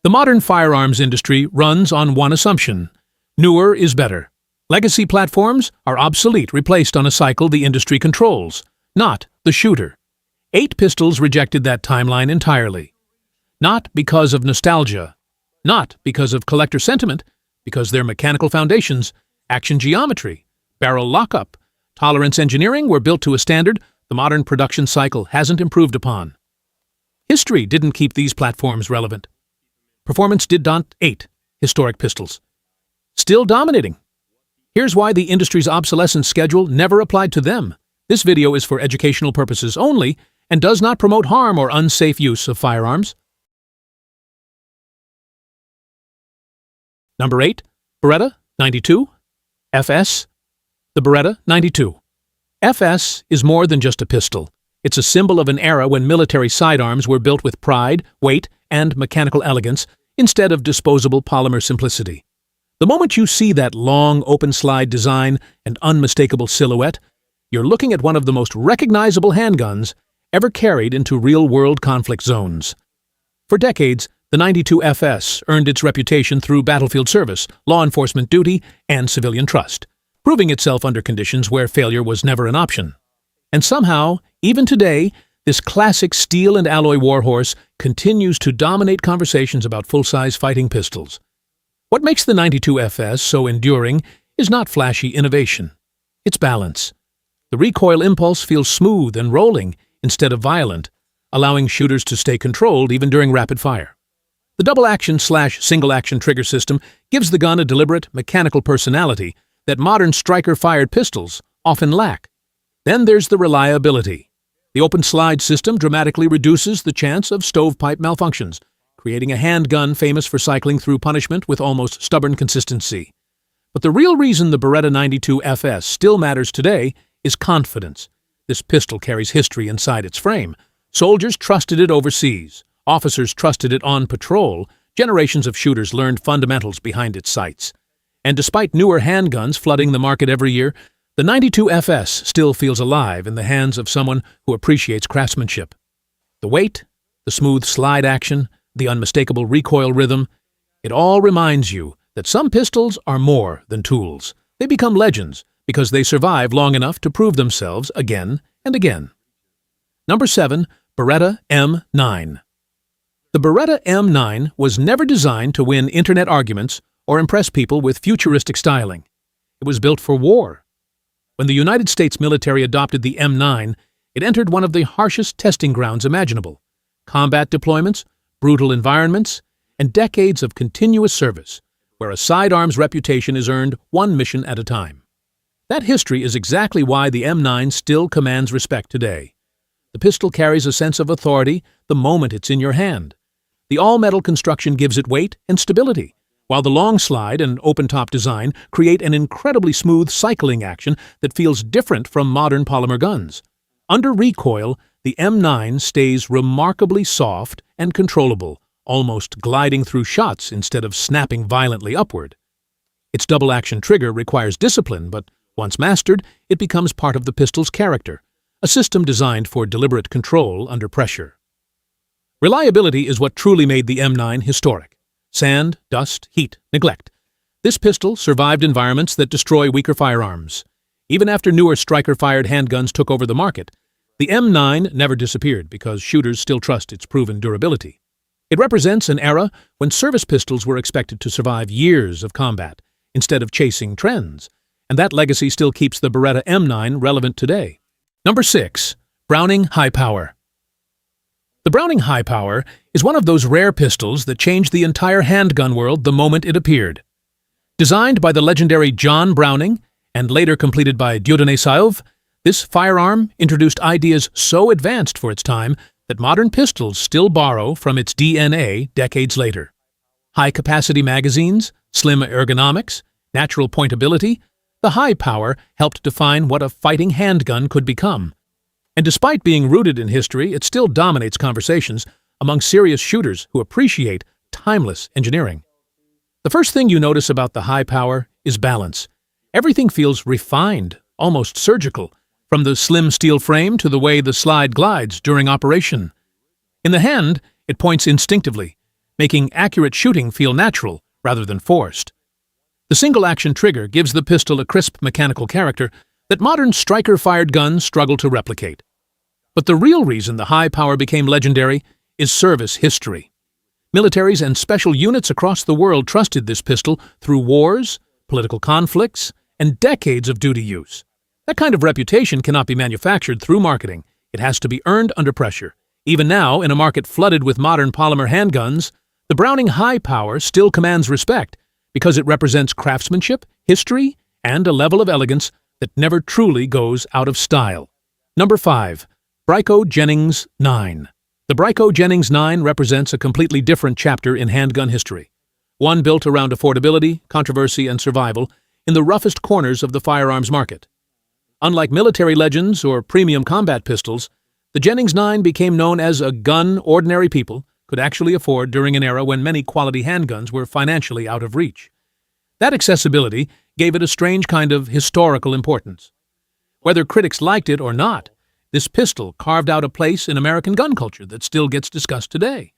The modern firearms industry runs on one assumption: newer is better. Legacy platforms are obsolete, replaced on a cycle the industry controls, not the shooter. 8 pistols rejected that timeline entirely. Not because of nostalgia, not because of collector sentiment, because their mechanical foundations, action geometry, barrel lockup, tolerance engineering were built to a standard the modern production cycle hasn't improved upon. History didn't keep these platforms relevant. Performance did not. 8 historic pistols. Still dominating. Here's why the industry's obsolescence schedule never applied to them. This video is for educational purposes only and does not promote harm or unsafe use of firearms. Number 8. Beretta 92 FS. The Beretta 92 FS is more than just a pistol. It's a symbol of an era when military sidearms were built with pride, weight, and mechanical elegance instead of disposable polymer simplicity. The moment you see that long, open-slide design and unmistakable silhouette, you're looking at one of the most recognizable handguns ever carried into real-world conflict zones. For decades, the 92 FS earned its reputation through battlefield service, law enforcement duty, and civilian trust, proving itself under conditions where failure was never an option. And somehow, even today, this classic steel and alloy warhorse continues to dominate conversations about full-size fighting pistols. What makes the 92 FS so enduring is not flashy innovation. It's balance. The recoil impulse feels smooth and rolling instead of violent, allowing shooters to stay controlled even during rapid fire. The double-action/single-action trigger system gives the gun a deliberate, mechanical personality that modern striker-fired pistols often lack. Then there's the reliability. The open-slide system dramatically reduces the chance of stovepipe malfunctions, creating a handgun famous for cycling through punishment with almost stubborn consistency. But the real reason the Beretta 92 FS still matters today is confidence. This pistol carries history inside its frame. Soldiers trusted it overseas. Officers trusted it on patrol. Generations of shooters learned fundamentals behind its sights. And despite newer handguns flooding the market every year, the 92 FS still feels alive in the hands of someone who appreciates craftsmanship. The weight, the smooth slide action, the unmistakable recoil rhythm, it all reminds you that some pistols are more than tools. They become legends because they survive long enough to prove themselves again and again. Number 7. Beretta M9. The Beretta M9 was never designed to win internet arguments or impress people with futuristic styling. It was built for war. When the United States military adopted the M9, it entered one of the harshest testing grounds imaginable: combat deployments, brutal environments, and decades of continuous service, where a sidearm's reputation is earned one mission at a time. That history is exactly why the M9 still commands respect today. The pistol carries a sense of authority the moment it's in your hand. The all-metal construction gives it weight and stability, while the long slide and open-top design create an incredibly smooth cycling action that feels different from modern polymer guns. Under recoil, the M9 stays remarkably soft and controllable, almost gliding through shots instead of snapping violently upward. Its double-action trigger requires discipline, but once mastered, it becomes part of the pistol's character, a system designed for deliberate control under pressure. Reliability is what truly made the M9 historic. Sand, dust, heat, neglect. This pistol survived environments that destroy weaker firearms. Even after newer striker-fired handguns took over the market, the M9 never disappeared because shooters still trust its proven durability. It represents an era when service pistols were expected to survive years of combat instead of chasing trends, and that legacy still keeps the Beretta M9 relevant today. Number 6. Browning High Power. The Browning High Power is one of those rare pistols that changed the entire handgun world the moment it appeared. Designed by the legendary John Browning and later completed by Dieudonné Sauve, this firearm introduced ideas so advanced for its time that modern pistols still borrow from its DNA decades later. High-capacity magazines, slim ergonomics, natural pointability, the high power helped define what a fighting handgun could become. And despite being rooted in history, it still dominates conversations among serious shooters who appreciate timeless engineering. The first thing you notice about the high power is balance. Everything feels refined, almost surgical, from the slim steel frame to the way the slide glides during operation. In the hand, it points instinctively, making accurate shooting feel natural rather than forced. The single-action trigger gives the pistol a crisp mechanical character that modern striker-fired guns struggle to replicate. But the real reason the high power became legendary is service history. Militaries and special units across the world trusted this pistol through wars, political conflicts, and decades of duty use. That kind of reputation cannot be manufactured through marketing. It has to be earned under pressure. Even now, in a market flooded with modern polymer handguns, the Browning high power still commands respect because it represents craftsmanship, history, and a level of elegance that never truly goes out of style. Number 5. Bryco Jennings 9. The Bryco Jennings 9 represents a completely different chapter in handgun history, one built around affordability, controversy, and survival in the roughest corners of the firearms market. Unlike military legends or premium combat pistols, the Jennings 9 became known as a gun ordinary people could actually afford during an era when many quality handguns were financially out of reach. That accessibility gave it a strange kind of historical importance. Whether critics liked it or not, this pistol carved out a place in American gun culture that still gets discussed today.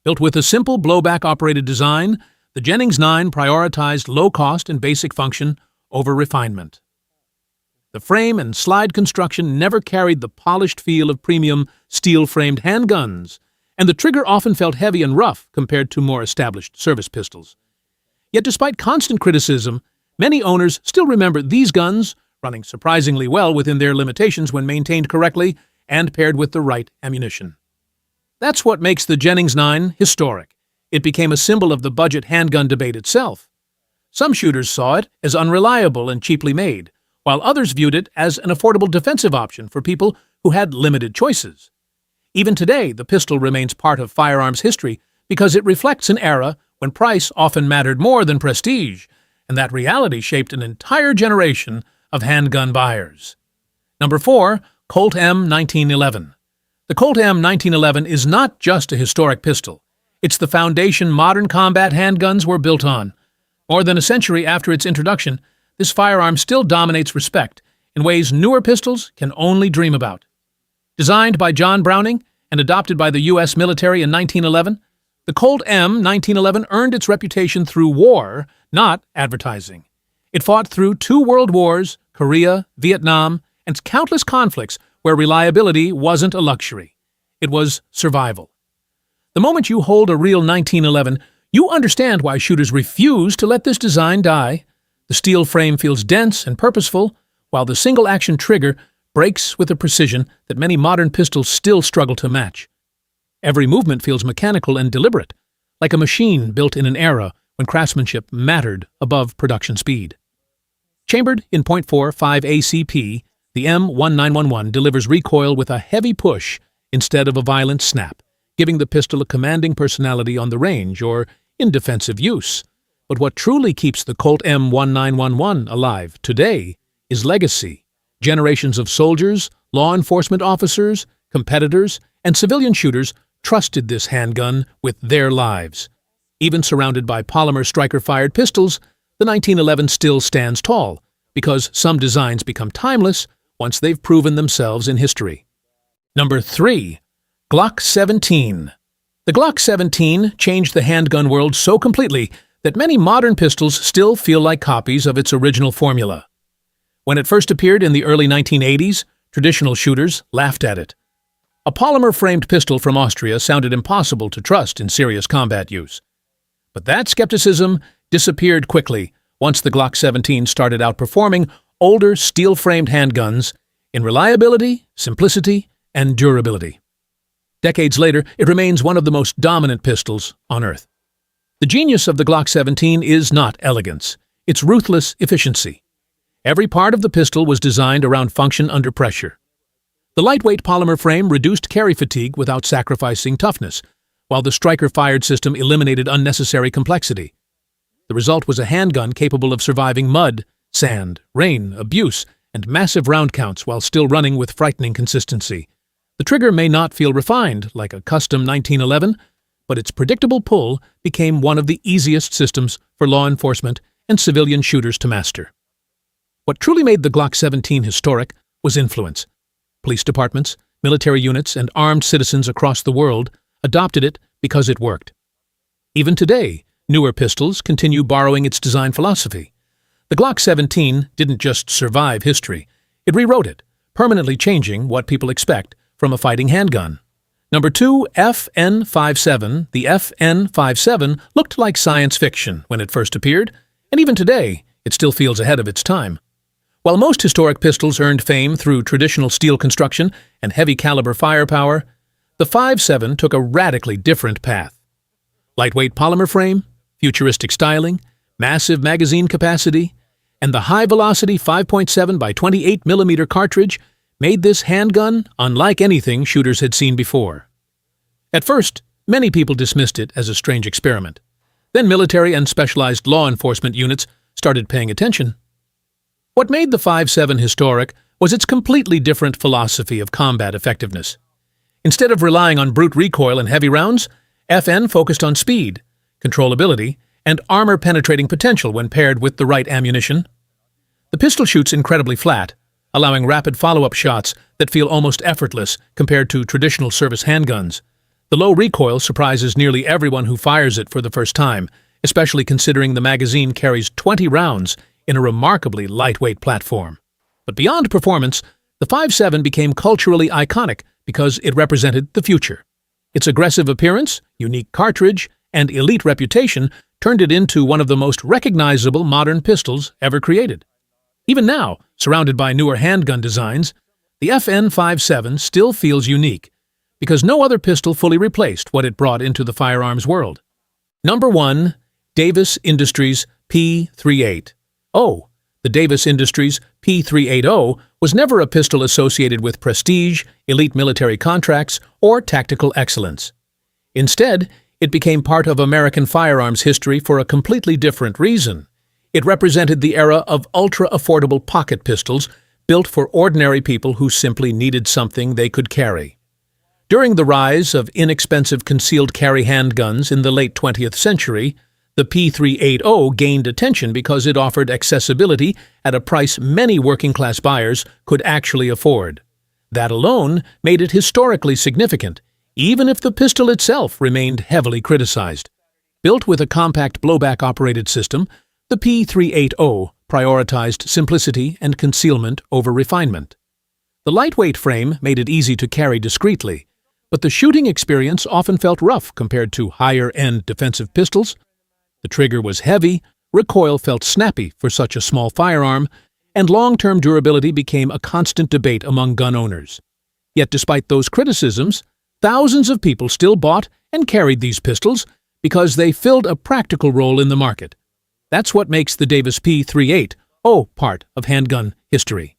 Built with a simple blowback-operated design, the Jennings 9 prioritized low cost and basic function over refinement. The frame and slide construction never carried the polished feel of premium steel-framed handguns, and the trigger often felt heavy and rough compared to more established service pistols. Yet despite constant criticism, many owners still remember these guns running surprisingly well within their limitations when maintained correctly and paired with the right ammunition. That's what makes the Jennings 9 historic. It became a symbol of the budget handgun debate itself. Some shooters saw it as unreliable and cheaply made, while others viewed it as an affordable defensive option for people who had limited choices. Even today, the pistol remains part of firearms history because it reflects an era when price often mattered more than prestige, and that reality shaped an entire generation of handgun buyers. Number 4. Colt M1911. The Colt M1911 is not just a historic pistol. It's the foundation modern combat handguns were built on. More than a century after its introduction, this firearm still dominates respect in ways newer pistols can only dream about. Designed by John Browning and adopted by the U.S. military in 1911, the Colt M1911 earned its reputation through war, not advertising. It fought through 2 world wars, Korea, Vietnam, and countless conflicts where reliability wasn't a luxury. It was survival. The moment you hold a real 1911, you understand why shooters refuse to let this design die. The steel frame feels dense and purposeful, while the single-action trigger breaks with a precision that many modern pistols still struggle to match. Every movement feels mechanical and deliberate, like a machine built in an era when craftsmanship mattered above production speed. Chambered in .45 ACP, the M1911 delivers recoil with a heavy push instead of a violent snap, giving the pistol a commanding personality on the range or in defensive use. But what truly keeps the Colt M1911 alive today is legacy. Generations of soldiers, law enforcement officers, competitors, and civilian shooters trusted this handgun with their lives. Even surrounded by polymer striker-fired pistols, the 1911 still stands tall because some designs become timeless once they've proven themselves in history. Number 3. Glock 17. The Glock 17 changed the handgun world so completely that many modern pistols still feel like copies of its original formula. When it first appeared in the early 1980s, traditional shooters laughed at it. A polymer-framed pistol from Austria sounded impossible to trust in serious combat use. But that skepticism disappeared quickly once the Glock 17 started outperforming older steel-framed handguns in reliability, simplicity, and durability. Decades later, it remains one of the most dominant pistols on Earth. The genius of the Glock 17 is not elegance, it's ruthless efficiency. Every part of the pistol was designed around function under pressure. The lightweight polymer frame reduced carry fatigue without sacrificing toughness, while the striker-fired system eliminated unnecessary complexity. The result was a handgun capable of surviving mud, sand, rain, abuse, and massive round counts while still running with frightening consistency. The trigger may not feel refined like a custom 1911, but its predictable pull became one of the easiest systems for law enforcement and civilian shooters to master. What truly made the Glock 17 historic was influence. Police departments, military units, and armed citizens across the world adopted it because it worked. Even today, newer pistols continue borrowing its design philosophy. The Glock 17 didn't just survive history, it rewrote it, permanently changing what people expect from a fighting handgun. Number 2, FN57. The FN57 looked like science fiction when it first appeared, and even today, it still feels ahead of its time. While most historic pistols earned fame through traditional steel construction and heavy-caliber firepower, the 57 took a radically different path. Lightweight polymer frame, futuristic styling, massive magazine capacity, and the high-velocity 5.7 by 28mm cartridge made this handgun unlike anything shooters had seen before. At first, many people dismissed it as a strange experiment. Then military and specialized law enforcement units started paying attention. What made the 5.7 historic was its completely different philosophy of combat effectiveness. Instead of relying on brute recoil and heavy rounds, FN focused on speed, controllability, and armor-penetrating potential when paired with the right ammunition. The pistol shoots incredibly flat, allowing rapid follow-up shots that feel almost effortless compared to traditional service handguns. The low recoil surprises nearly everyone who fires it for the first time, especially considering the magazine carries 20 rounds in a remarkably lightweight platform. But beyond performance, the 5.7 became culturally iconic because it represented the future. Its aggressive appearance, unique cartridge, and elite reputation turned it into one of the most recognizable modern pistols ever created. Even now, surrounded by newer handgun designs, the FN57 still feels unique because no other pistol fully replaced what it brought into the firearms world. Number 1. Davis Industries P38. The Davis Industries P380 was never a pistol associated with prestige, elite military contracts, or tactical excellence. Instead, it became part of American firearms history for a completely different reason. It represented the era of ultra-affordable pocket pistols built for ordinary people who simply needed something they could carry. During the rise of inexpensive concealed carry handguns in the late 20th century, the P380 gained attention because it offered accessibility at a price many working-class buyers could actually afford. That alone made it historically significant, even if the pistol itself remained heavily criticized. Built with a compact blowback-operated system, the P380 prioritized simplicity and concealment over refinement. The lightweight frame made it easy to carry discreetly, but the shooting experience often felt rough compared to higher-end defensive pistols. The trigger was heavy, recoil felt snappy for such a small firearm, and long-term durability became a constant debate among gun owners. Yet despite those criticisms, thousands of people still bought and carried these pistols because they filled a practical role in the market. That's what makes the Davis P38 part of handgun history.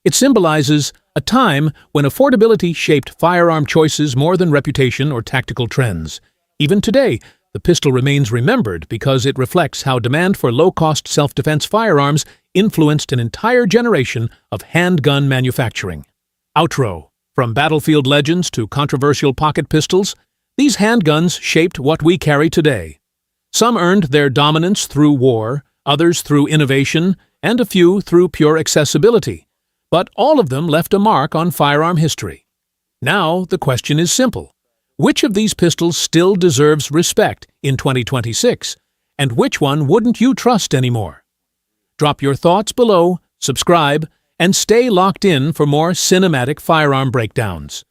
It symbolizes a time when affordability shaped firearm choices more than reputation or tactical trends. Even today, the pistol remains remembered because it reflects how demand for low-cost self-defense firearms influenced an entire generation of handgun manufacturing. Outro. From battlefield legends to controversial pocket pistols, these handguns shaped what we carry today. Some earned their dominance through war, others through innovation, and a few through pure accessibility. But all of them left a mark on firearm history. Now, the question is simple. Which of these pistols still deserves respect in 2026, and which one wouldn't you trust anymore? Drop your thoughts below, subscribe, and stay locked in for more cinematic firearm breakdowns.